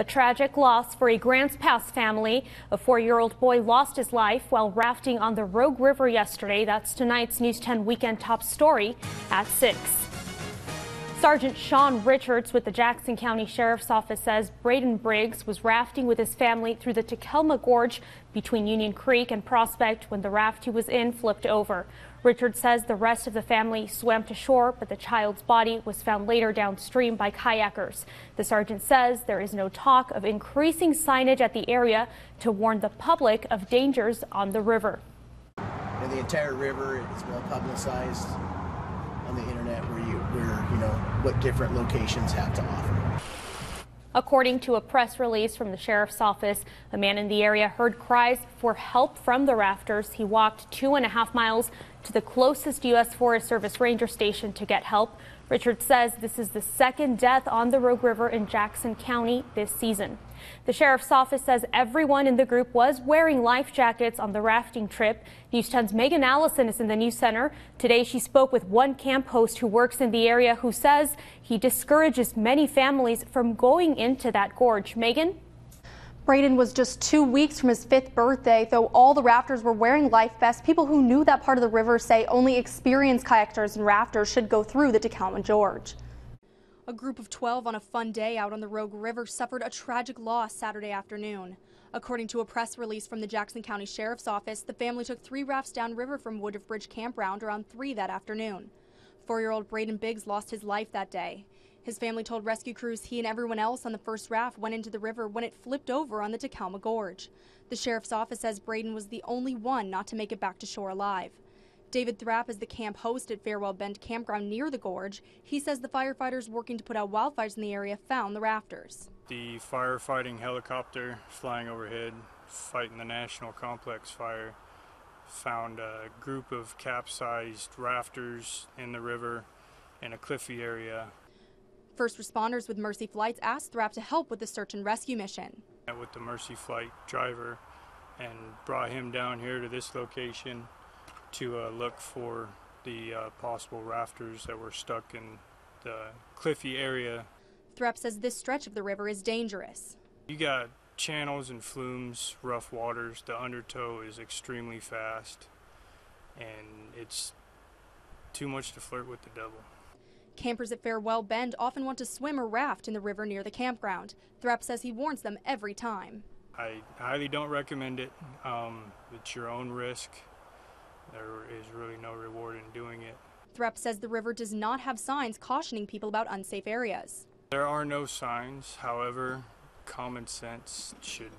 A tragic loss for a Grants Pass family. A 4-year-old boy lost his life while rafting on the Rogue River yesterday. That's tonight's News 10 Weekend top story at 6. Sergeant Sean Richards with the Jackson County Sheriff's Office says Brayden Biggs was rafting with his family through the Takelma Gorge between Union Creek and Prospect when the raft he was in flipped over. Richards says the rest of the family swam to shore, but the child's body was found later downstream by kayakers. The sergeant says there is no talk of increasing signage at the area to warn the public of dangers on the river. And the entire river is well publicized on the internet where you know what different locations have to offer. According to a press release from the sheriff's office, a man in the area heard cries for help from the rafters. He walked 2.5 miles to the closest U.S. Forest Service ranger station to get help. Richard says this is the second death on the Rogue River in Jackson County this season. The sheriff's office says everyone in the group was wearing life jackets on the rafting trip. News 10's Megan Allison is in the news center. Today she spoke with one camp host who works in the area who says he discourages many families from going into that gorge. Megan? Brayden was just 2 weeks from his 5th birthday. Though all the rafters were wearing life vests, people who knew that part of the river say only experienced kayakers and rafters should go through the Takelma Gorge. A group of 12 on a fun day out on the Rogue River suffered a tragic loss Saturday afternoon. According to a press release from the Jackson County Sheriff's Office, the family took 3 rafts downriver from Woodruff Bridge Campground around 3 that afternoon. 4-year-old Brayden Biggs lost his life that day. His family told rescue crews he and everyone else on the first raft went into the river when it flipped over on the Takelma Gorge. The sheriff's office says Brayden was the only one not to make it back to shore alive. David Thrapp is the camp host at Farewell Bend Campground near the gorge. He says the firefighters working to put out wildfires in the area found the rafters. The firefighting helicopter flying overhead, fighting the National Complex fire, found a group of capsized rafters in the river in a cliffy area. First responders with Mercy Flights asked Thrapp to help with the search and rescue mission. I met with the Mercy Flight driver and brought him down here to this location to look for the possible rafters that were stuck in the cliffy area. Thrapp says this stretch of the river is dangerous. You got channels and flumes, rough waters. The undertow is extremely fast, and it's too much to flirt with the devil. Campers at Farewell Bend often want to swim or raft in the river near the campground. Thrapp says he warns them every time. I highly don't recommend it. It's your own risk. There is really no reward in doing it. Thrapp says the river does not have signs cautioning people about unsafe areas. There are no signs. However, common sense should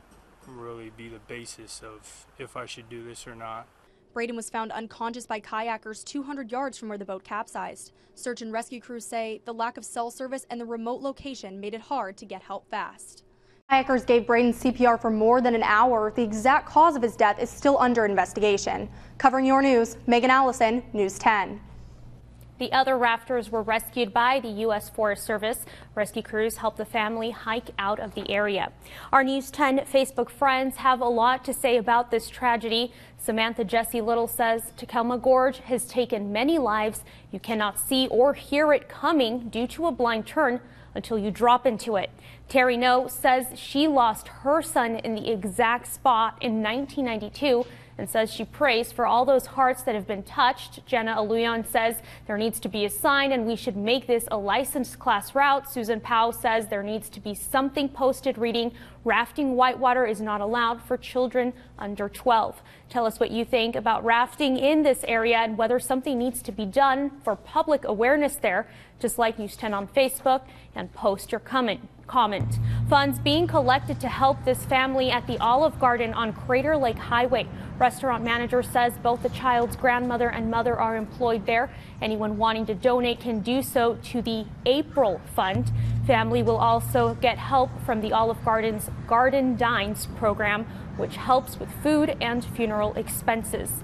really be the basis of if I should do this or not. Brayden was found unconscious by kayakers 200 yards from where the boat capsized. Search and rescue crews say the lack of cell service and the remote location made it hard to get help fast. Kayakers gave Brayden CPR for more than an hour. The exact cause of his death is still under investigation. Covering your news, Megan Allison, News 10. The other rafters were rescued by the U.S. Forest Service. Rescue crews helped the family hike out of the area. Our News 10 Facebook friends have a lot to say about this tragedy. Samantha Jessie Little says Takelma Gorge has taken many lives. You cannot see or hear it coming due to a blind turn until you drop into it. Terry No says she lost her son in the exact spot in 1992 and says she prays for all those hearts that have been touched. Jenna Aluyan says there needs to be a sign and we should make this a licensed class route. Susan Powell says there needs to be something posted reading rafting whitewater is not allowed for children under 12. Tell us what you think about rafting in this area and whether something needs to be done for public awareness there. Just like News 10 on Facebook and post your comment. Funds being collected to help this family at the Olive Garden on Crater Lake Highway. Restaurant manager says both the child's grandmother and mother are employed there. Anyone wanting to donate can do so to the April Fund. Family will also get help from the Olive Garden's Garden Dines program, which helps with food and funeral expenses.